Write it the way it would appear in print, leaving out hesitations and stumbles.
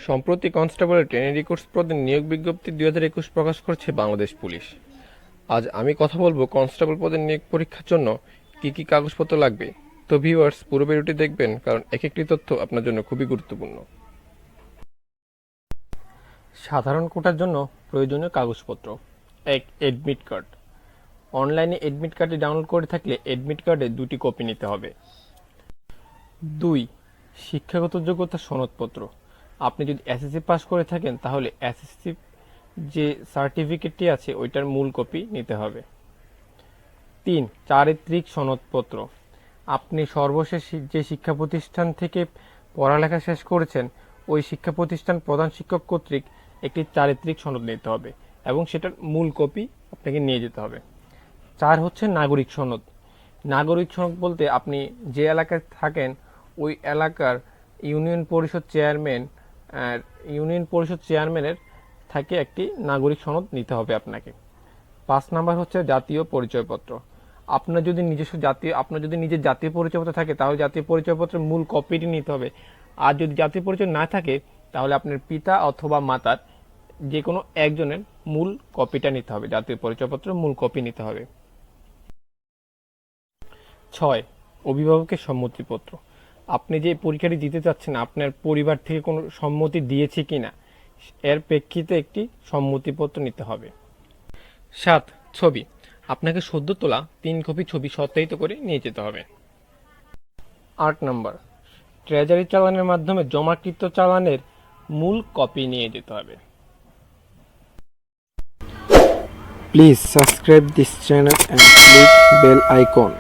সম্প্রতি কনস্টেবলের training course পদে নিয়োগ বিজ্ঞপ্তি 2021 প্রকাশ করেছে বাংলাদেশ পুলিশ। আজ আমি কথা বলবো কনস্টেবল পদের নিয়োগ পরীক্ষার জন্য কি কি কাগজপত্র লাগবে। তো ভিউয়ার্স, পুরো ভিডিওটি দেখবেন, কারণ এক একটি তথ্য আপনার জন্য খুবই গুরুত্বপূর্ণ। সাধারণ কোটার জন্য প্রয়োজনীয় কাগজপত্র: 1. Admit card. অনলাইনে এডমিট কার্ডটি ডাউনলোড করে থাকলে এডমিট কার্ডে 2টি কপি নিতে হবে। 2. শিক্ষাগত যোগ্যতা সনদপত্র। আপনি যদি এসএসসি পাস করে থাকেন তাহলে এসএসসি যে সার্টিফিকেটটি আছে ওইটার মূল কপি নিতে হবে। 3. চারিত্রিক সনদপত্র। আপনি সর্বশেষ যে শিক্ষা প্রতিষ্ঠান থেকে পড়ালেখা শেষ করেছেন ওই শিক্ষা প্রতিষ্ঠান প্রধান শিক্ষক কর্তৃক একটি চারিত্রিক সনদ নিতে হবে এবং সেটার মূল কপি আপনাকে নিয়ে যেতে হবে। 4 হচ্ছে নাগরিক সনদ। নাগরিক সনদ বলতে আপনি যে এলাকায় থাকেন ওই এলাকার ইউনিয়ন পরিষদ চেয়ারম্যানের থেকে একটি নাগরিক সনদ নিতে হবে আপনাকে। 5 নাম্বার হচ্ছে জাতীয় পরিচয়পত্র। আপনার যদি নিজের জাতীয় পরিচয়পত্র থাকে তাহলে জাতীয় পরিচয়পত্রের মূল কপিটি নিতে হবে। আর যদি জাতীয় পরিচয় না থাকে তাহলে আপনার পিতা অথবা মাতার যে কোনো একজনের মূল কপিটা নিতে হবে, জাতীয় পরিচয়পত্রের মূল কপি নিতে হবে। 6. অভিভাবকের সম্মতিপত্র। আপনি যে পরীক্ষাটি দিতে চাচ্ছেন আপনার পরিবার থেকে কোনো সম্মতি দিয়েছে কিনা এর প্রেক্ষিতে একটি সম্মতিপত্র নিতে হবে। 7. ছবি। আপনাকে সদ্য তোলা 3 কপি ছবি সত্যায়িত করে নিয়ে যেতে হবে। 8 নম্বর, ট্রেজারি চালানের মাধ্যমে জমাকৃত চালানের মূল কপি নিয়ে যেতে হবে। Please subscribe this channel and click bell icon.